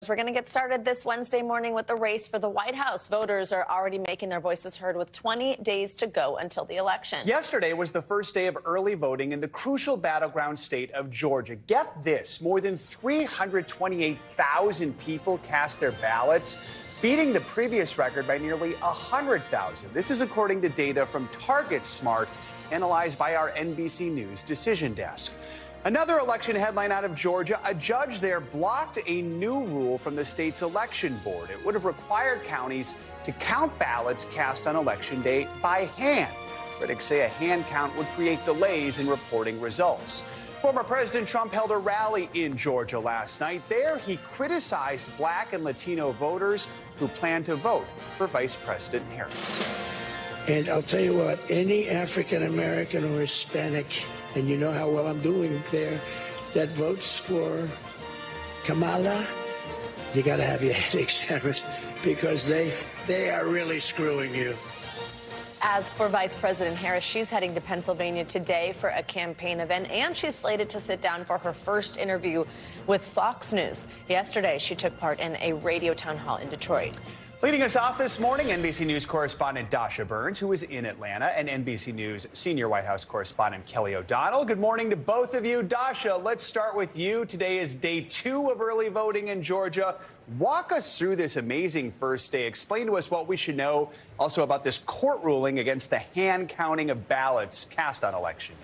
We're going to get started this Wednesday morning with the race for the White House. Voters are already making their voices heard with 20 days to go until the election. Yesterday was the first day of early voting in the crucial battleground state of Georgia. Get this, more than 328,000 people cast their ballots, beating the previous record by nearly 100,000. This is according to data from Target Smart, analyzed by our NBC News Decision Desk. Another election headline out of Georgia. A judge there blocked a new rule from the state's election board. It would have required counties to count ballots cast on Election Day by hand. Critics say a hand count would create delays in reporting results. Former President Trump held a rally in Georgia last night. There, he criticized Black and Latino voters who plan to vote for Vice President Harris. And I'll tell you what, any African American or Hispanic, and you know how well I'm doing there, that votes for Kamala, you got to have your head examined because they are really screwing you. As for Vice President Harris, she's heading to Pennsylvania today for a campaign event, and she's slated to sit down for her first interview with Fox News. Yesterday, she took part in a radio town hall in Detroit. Leading us off this morning, NBC News correspondent Dasha Burns, who is in Atlanta, and NBC News senior White House correspondent Kelly O'Donnell. Good morning to both of you. Dasha, let's start with you. Today is day 2 of early voting in Georgia. Walk us through this amazing first day. Explain to us what we should know also about this court ruling against the hand counting of ballots cast on Election Day.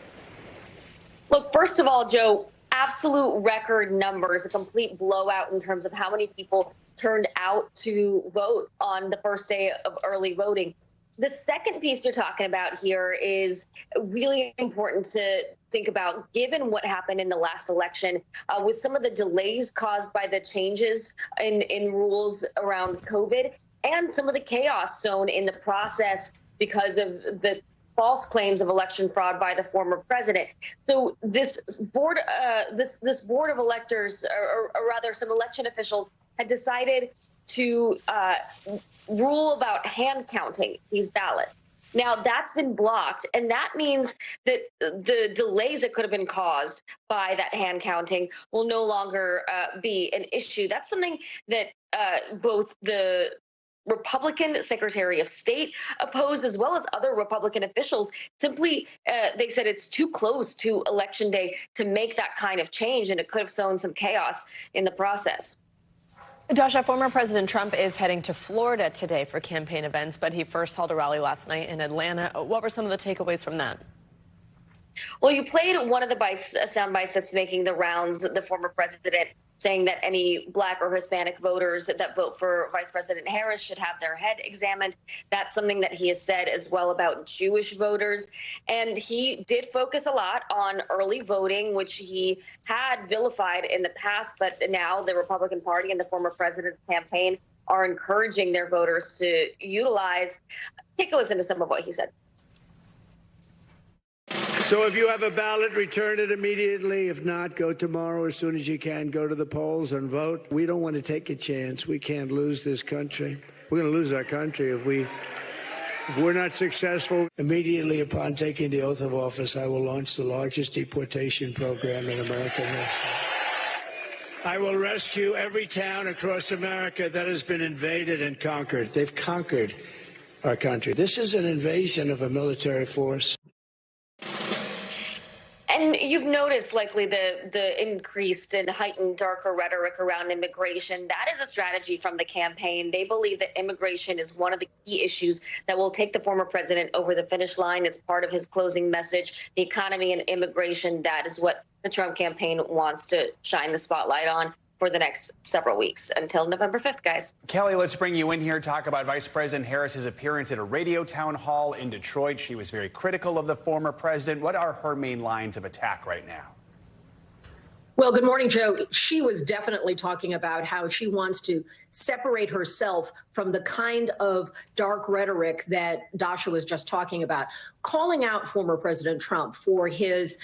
Look, first of all, Joe, absolute record numbers, a complete blowout in terms of how many people turned out to vote on the first day of early voting. The second piece you're talking about here is really important to think about, given what happened in the last election, with some of the delays caused by the changes in rules around COVID and some of the chaos sown in the process because of the false claims of election fraud by the former president. So this board of electors, or rather some election officials, had decided to rule about hand counting these ballots. Now, that's been blocked, and that means that the delays that could have been caused by that hand counting will no longer be an issue. That's something that both the Republican Secretary of State opposed, as well as other Republican officials. Simply, they said it's too close to Election Day to make that kind of change, and it could have sown some chaos in the process. Dasha, former President Trump is heading to Florida today for campaign events, but he first held a rally last night in Atlanta. What were some of the takeaways from that? Well, you played one of the sound bites that's making the rounds, the former president saying that any Black or Hispanic voters that vote for Vice President Harris should have their head examined. That's something that he has said as well about Jewish voters. And he did focus a lot on early voting, which he had vilified in the past. But now the Republican Party and the former president's campaign are encouraging their voters to utilize. Take a listen to some of what he said. So if you have a ballot, return it immediately. If not, go tomorrow as soon as you can. Go to the polls and vote. We don't want to take a chance. We can't lose this country. We're going to lose our country if we're not successful. Immediately upon taking the oath of office, I will launch the largest deportation program in American history. I will rescue every town across America that has been invaded and conquered. They've conquered our country. This is an invasion of a military force. And you've noticed likely the increased and heightened darker rhetoric around immigration. That is a strategy from the campaign. They believe that immigration is one of the key issues that will take the former president over the finish line as part of his closing message. The economy and immigration, that is what the Trump campaign wants to shine the spotlight on for the next several weeks until November 5th, guys. Kelly, let's bring you in here, talk about Vice President Harris's appearance at a radio town hall in Detroit. She was very critical of the former president. What are her main lines of attack right now? Well, good morning, Joe. She was definitely talking about how she wants to separate herself from the kind of dark rhetoric that Dasha was just talking about, calling out former President Trump for his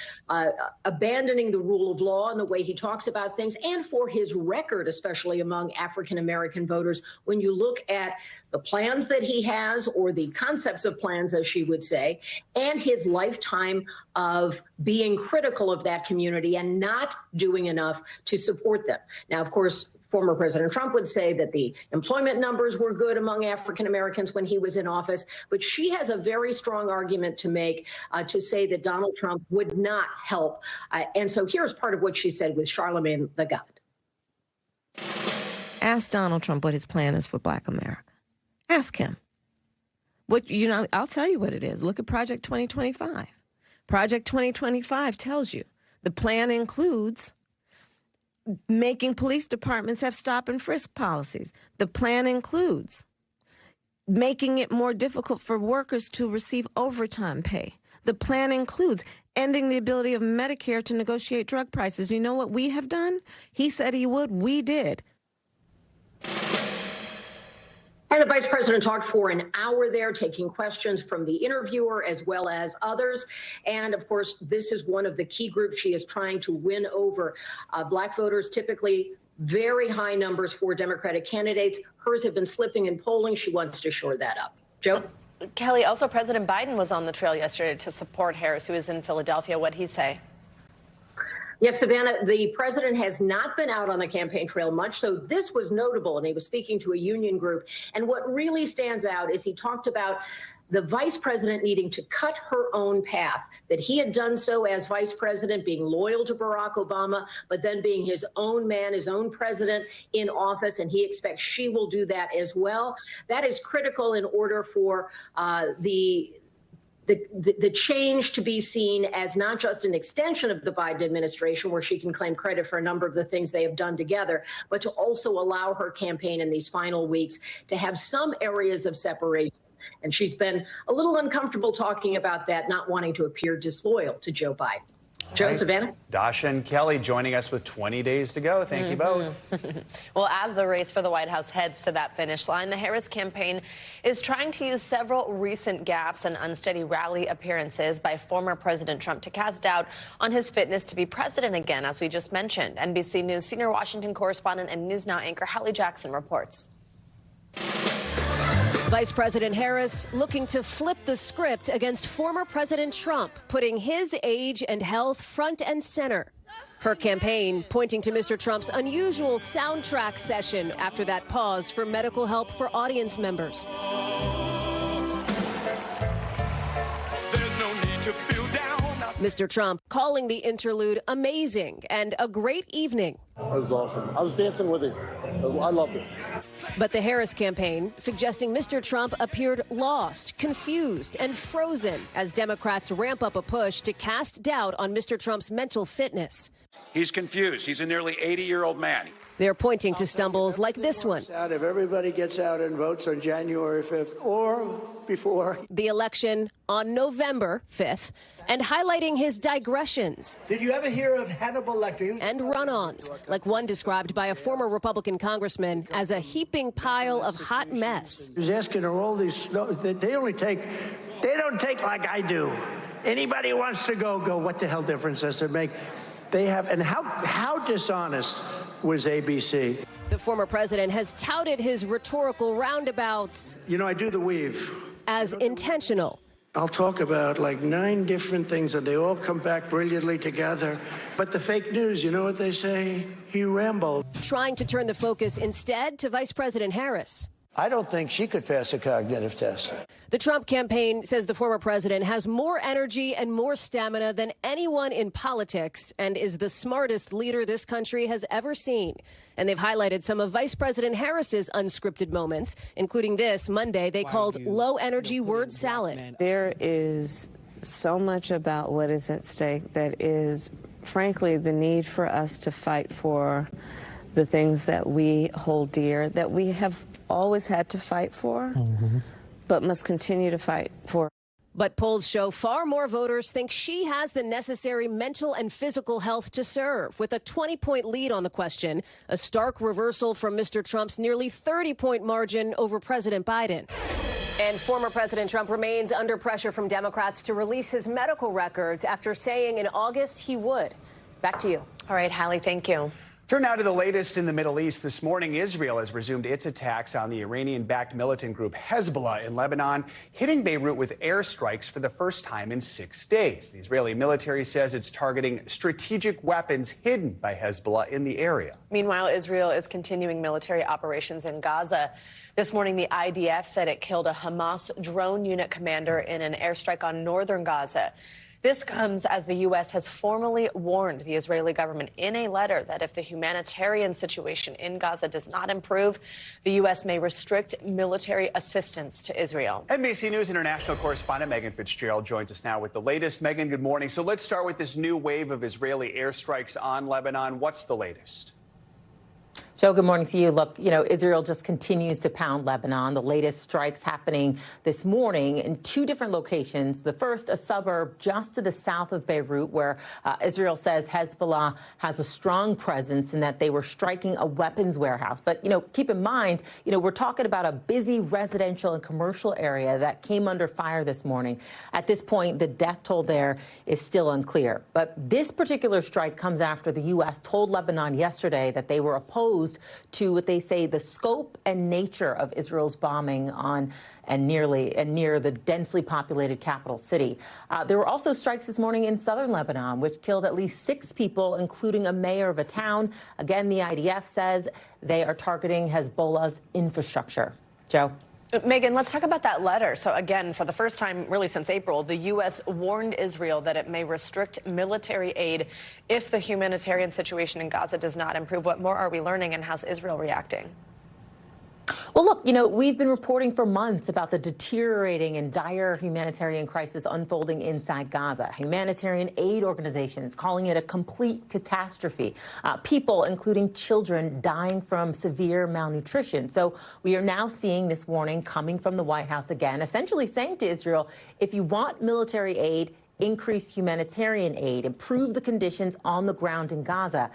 abandoning the rule of law and the way he talks about things, and for his record, especially among African-American voters. When you look at the plans that he has, or the concepts of plans, as she would say, and his lifetime of being critical of that community and not doing enough to support them. Now, of course, Former President Trump would say that the employment numbers were good among African Americans when he was in office. But she has a very strong argument to make to say that Donald Trump would not help. And so here's part of what she said with Charlemagne the God. Ask Donald Trump what his plan is for Black America. Ask him. I'll tell you what it is. Look at Project 2025. Project 2025 tells you the plan includes making police departments have stop and frisk policies. The plan includes making it more difficult for workers to receive overtime pay. The plan includes ending the ability of Medicare to negotiate drug prices. You know what we have done? He said he would. We did. And the vice president talked for an hour there, taking questions from the interviewer as well as others. And of course, this is one of the key groups she is trying to win over. Black voters, typically very high numbers for Democratic candidates. Hers have been slipping in polling. She wants to shore that up. Joe? Kelly, also President Biden was on the trail yesterday to support Harris, who was in Philadelphia. What'd he say? Yes, Savannah, the president has not been out on the campaign trail much, so this was notable, and he was speaking to a union group. And what really stands out is he talked about the vice president needing to cut her own path, that he had done so as vice president, being loyal to Barack Obama, but then being his own man, his own president in office, and he expects she will do that as well. That is critical in order for the change to be seen as not just an extension of the Biden administration, where she can claim credit for a number of the things they have done together, but to also allow her campaign in these final weeks to have some areas of separation. And she's been a little uncomfortable talking about that, not wanting to appear disloyal to Joe Biden. Joe, Savannah? Dasha and Kelly joining us with 20 days to go. Thank you both. Well, as the race for the White House heads to that finish line, the Harris campaign is trying to use several recent gaps and unsteady rally appearances by former President Trump to cast doubt on his fitness to be president again, as we just mentioned. NBC News senior Washington correspondent and News Now anchor Hallie Jackson reports. Vice President Harris looking to flip the script against former President Trump, putting his age and health front and center. Her campaign pointing to Mr. Trump's unusual soundtrack session after that pause for medical help for audience members. There's no need to feel down. Mr. Trump calling the interlude amazing and a great evening. That was awesome. I was dancing with him. I loved it. But the Harris campaign suggesting Mr. Trump appeared lost, confused, and frozen as Democrats ramp up a push to cast doubt on Mr. Trump's mental fitness. He's confused. He's a nearly 80-year-old man. They're pointing to stumbles like this one. If everybody gets out and votes on January 5th or before. The election on November 5th, and highlighting his digressions. Did you ever hear of Hannibal Lecter? And run-ons, like one described by a former Republican congressman as a heaping pile of hot mess. He was asking her all these, they don't take like I do. Anybody who wants to go, what the hell difference does it make? They have, and how dishonest was ABC? The former president has touted his rhetorical roundabouts. You know, I do the weave. As intentional. I'll talk about like 9 different things and they all come back brilliantly together. But the fake news, you know what they say? He rambled. Trying to turn the focus instead to Vice President Harris. I don't think she could pass a cognitive test. The Trump campaign says the former president has more energy and more stamina than anyone in politics and is the smartest leader this country has ever seen. And they've highlighted some of Vice President Harris's unscripted moments, including this Monday they called low-energy word salad. There is so much about what is at stake that is, frankly, the need for us to fight for the things that we hold dear, that we have always had to fight for, but must continue to fight for. But polls show far more voters think she has the necessary mental and physical health to serve, with a 20-point lead on the question, a stark reversal from Mr. Trump's nearly 30-point margin over President Biden. And former President Trump remains under pressure from Democrats to release his medical records after saying in August he would. Back to you. All right, Hallie, thank you. Turn now to the latest in the Middle East. This morning, Israel has resumed its attacks on the Iranian-backed militant group Hezbollah in Lebanon, hitting Beirut with airstrikes for the first time in 6 days. The Israeli military says it's targeting strategic weapons hidden by Hezbollah in the area. Meanwhile, Israel is continuing military operations in Gaza. This morning, the IDF said it killed a Hamas drone unit commander in an airstrike on northern Gaza. This comes as the U.S. has formally warned the Israeli government in a letter that if the humanitarian situation in Gaza does not improve, the U.S. may restrict military assistance to Israel. NBC News international correspondent Megan Fitzgerald joins us now with the latest. Megan, good morning. So let's start with this new wave of Israeli airstrikes on Lebanon. What's the latest? Joe, good morning to you. Look, Israel just continues to pound Lebanon. The latest strikes happening this morning in 2 different locations. The first, a suburb just to the south of Beirut, where Israel says Hezbollah has a strong presence and that they were striking a weapons warehouse. But, keep in mind, we're talking about a busy residential and commercial area that came under fire this morning. At this point, the death toll there is still unclear. But this particular strike comes after the U.S. told Lebanon yesterday that they were opposed to what they say the scope and nature of Israel's bombing on and near the densely populated capital city. There were also strikes this morning in southern Lebanon, which killed at least 6 people, including a mayor of a town. Again, the IDF says they are targeting Hezbollah's infrastructure. Joe? Megan, let's talk about that letter. So again, for the first time really since April, the U.S. warned Israel that it may restrict military aid if the humanitarian situation in Gaza does not improve. What more are we learning, and how's Israel reacting? Well, look, we've been reporting for months about the deteriorating and dire humanitarian crisis unfolding inside Gaza. Humanitarian aid organizations calling it a complete catastrophe. People, including children, dying from severe malnutrition. So we are now seeing this warning coming from the White House again, essentially saying to Israel, if you want military aid, increase humanitarian aid, improve the conditions on the ground in Gaza.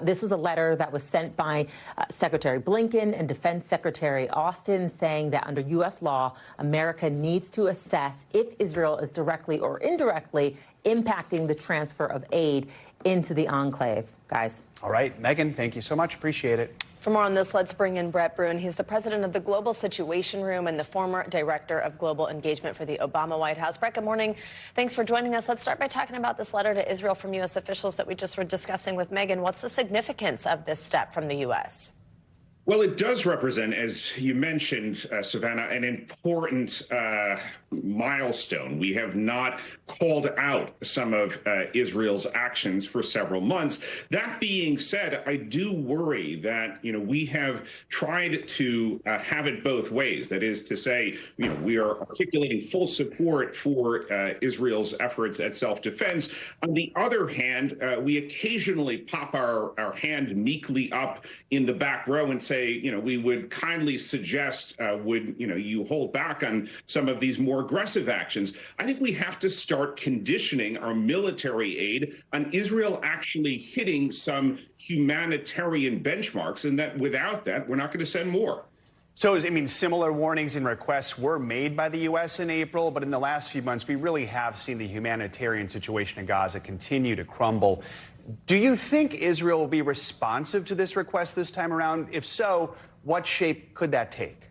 This was a letter that was sent by Secretary Blinken and Defense Secretary Austin saying that under U.S. law, America needs to assess if Israel is directly or indirectly impacting the transfer of aid into the enclave. Guys. All right, Megan, thank you so much. Appreciate it. For more on this, let's bring in Brett Bruen. He's the president of the Global Situation Room and the former director of global engagement for the Obama White House. Brett, good morning. Thanks for joining us. Let's start by talking about this letter to Israel from U.S. officials that we just were discussing with Megan. What's the significance of this step from the U.S.? Well, it does represent, as you mentioned, Savannah, an important milestone. We have not called out some of Israel's actions for several months. That being said, I do worry that, we have tried to have it both ways. That is to say, we are articulating full support for Israel's efforts at self-defense. On the other hand, we occasionally pop our hand meekly up in the back row and say, we would kindly suggest, you hold back on some of these more aggressive actions. I think we have to start conditioning our military aid on Israel actually hitting some humanitarian benchmarks, and that without that, we're not going to send more. So, similar warnings and requests were made by the U.S. in April, but in the last few months, we really have seen the humanitarian situation in Gaza continue to crumble. Do you think Israel will be responsive to this request this time around? If so, what shape could that take?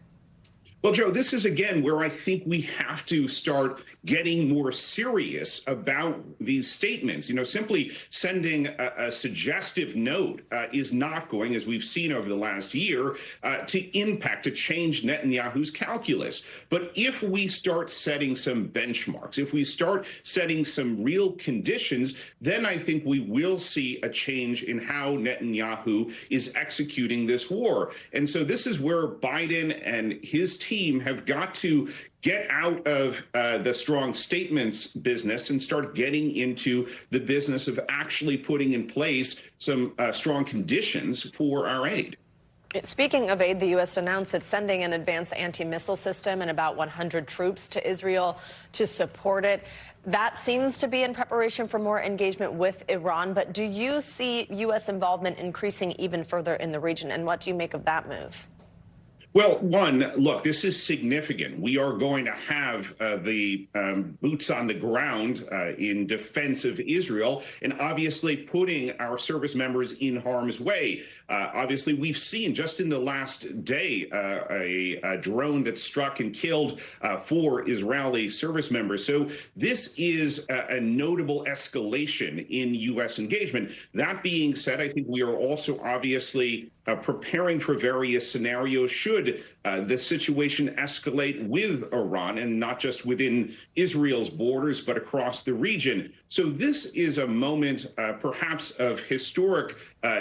Well, Joe, this is, again, where I think we have to start getting more serious about these statements. Simply sending a suggestive note is not going, as we've seen over the last year, to change Netanyahu's calculus. But if we start setting some benchmarks, if we start setting some real conditions, then I think we will see a change in how Netanyahu is executing this war. And so this is where Biden and his team have got to get out of the strong statements business and start getting into the business of actually putting in place some strong conditions for our aid. Speaking of aid, the U.S. announced it's sending an advanced anti-missile system and about 100 troops to Israel to support it. That seems to be in preparation for more engagement with Iran. But do you see U.S. involvement increasing even further in the region? And what do you make of that move? Well, one, look, this is significant. We are going to have the boots on the ground in defense of Israel, and obviously putting our service members in harm's way. Obviously, we've seen just in the last day a drone that struck and killed 4 Israeli service members. So this is a notable escalation in U.S. engagement. That being said, I think we are also obviously preparing for various scenarios should the situation escalate with Iran, and not just within Israel's borders, but across the region. So this is a moment perhaps of historic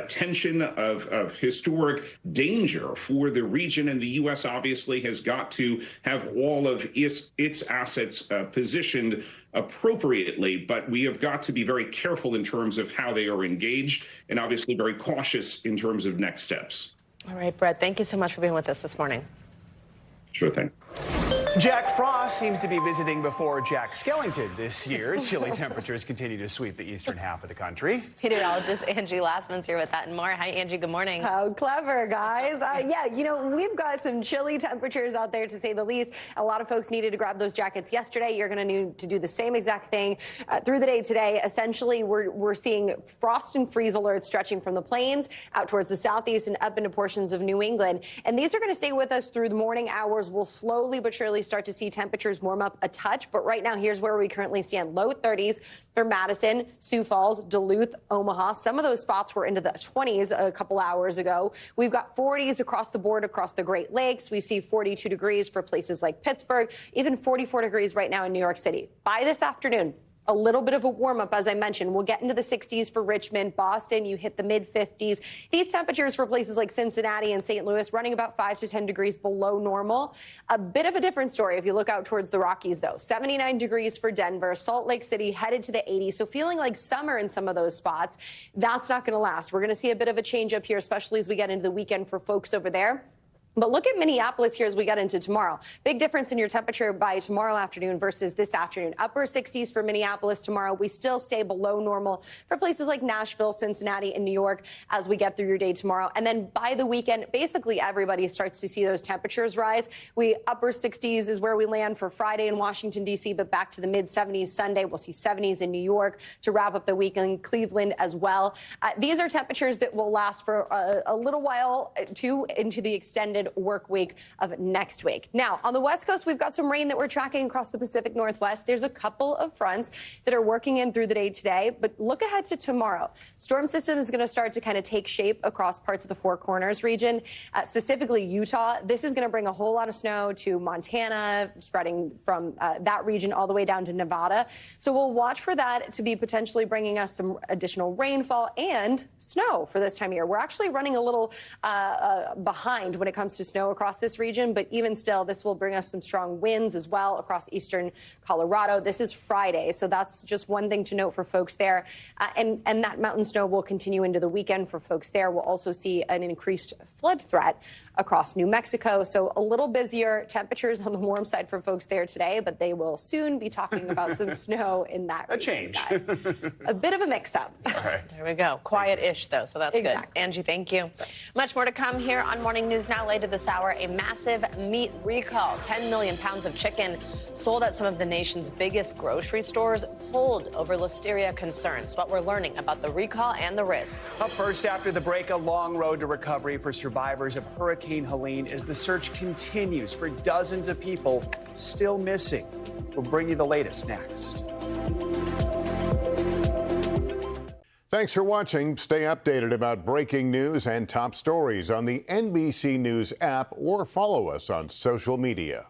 tension, of historic danger for the region. And the U.S. obviously has got to have all of its assets positioned appropriately, but we have got to be very careful in terms of how they are engaged, and obviously very cautious in terms of next steps. All right, Brett, thank you so much for being with us this morning. Sure thing. Jack Frost seems to be visiting before Jack Skellington this year as chilly temperatures continue to sweep the eastern half of the country. Meteorologist Angie Lassman's here with that and more. Hi, Angie. Good morning. How clever, guys. Yeah, you know, we've got some chilly temperatures out there, to say the least. A lot of folks needed to grab those jackets yesterday. You're going to need to do the same exact thing through the day today. Essentially, we're seeing frost and freeze alerts stretching from the plains out towards the southeast and up into portions of New England. And these are going to stay with us through the morning hours. We'll slowly but surely start to see temperatures warm up a touch. But right now, here's where we currently stand. Low 30s for Madison, Sioux Falls, Duluth, Omaha. Some of those spots were into the 20s a couple hours ago. We've got 40s across the board across the Great Lakes. We see 42 degrees for places like Pittsburgh, even 44 degrees right now in New York City. By this afternoon, a little bit of a warm up, as I mentioned. We'll get into the 60s for Richmond, Boston. You hit the mid 50s. These temperatures for places like Cincinnati and St. Louis running about 5 to 10 degrees below normal. A bit of a different story if you look out towards the Rockies, though. 79 degrees for Denver, Salt Lake City headed to the 80s. So feeling like summer in some of those spots. That's not going to last. We're going to see a bit of a change up here, especially as we get into the weekend for folks over there. But look at Minneapolis here as we get into tomorrow. Big difference in your temperature by tomorrow afternoon versus this afternoon. Upper 60s for Minneapolis tomorrow. We still stay below normal for places like Nashville, Cincinnati, and New York as we get through your day tomorrow. And then by the weekend, basically everybody starts to see those temperatures rise. Upper 60s is where we land for Friday in Washington, D.C., but back to the mid 70s Sunday. We'll see 70s in New York to wrap up the weekend, Cleveland as well. These are temperatures that will last for a little while, too, into the extended work week of next week. Now, on the West Coast, we've got some rain that we're tracking across the Pacific Northwest. There's a couple of fronts that are working in through the day today, but look ahead to tomorrow. Storm system is going to start to kind of take shape across parts of the Four Corners region, specifically Utah. This is going to bring a whole lot of snow to Montana, spreading from that region all the way down to Nevada. So we'll watch for that to be potentially bringing us some additional rainfall and snow for this time of year. We're actually running a little behind when it comes to snow across this region, but even still, this will bring us some strong winds as well across eastern Colorado. This is Friday, so that's just one thing to note for folks there. And that mountain snow will continue into the weekend for folks there. We'll also see an increased flood threat across New Mexico. So a little busier temperatures on the warm side for folks there today, but they will soon be talking about some snow in that region, change. Guys. A bit of a mix-up. All right. There we go. Quiet-ish, though, so that's Exactly. good. Angie, thank you. Much more to come here on Morning News Now. Later this hour, a massive meat recall. 10 million pounds of chicken sold at some of the nation's biggest grocery stores pulled over listeria concerns. What we're learning about the recall and the risks. Up first after the break, a long road to recovery for survivors of Hurricane Helene as the search continues for dozens of people still missing. We'll bring you the latest next. Thanks for watching. Stay updated about breaking news and top stories on the NBC News app or follow us on social media.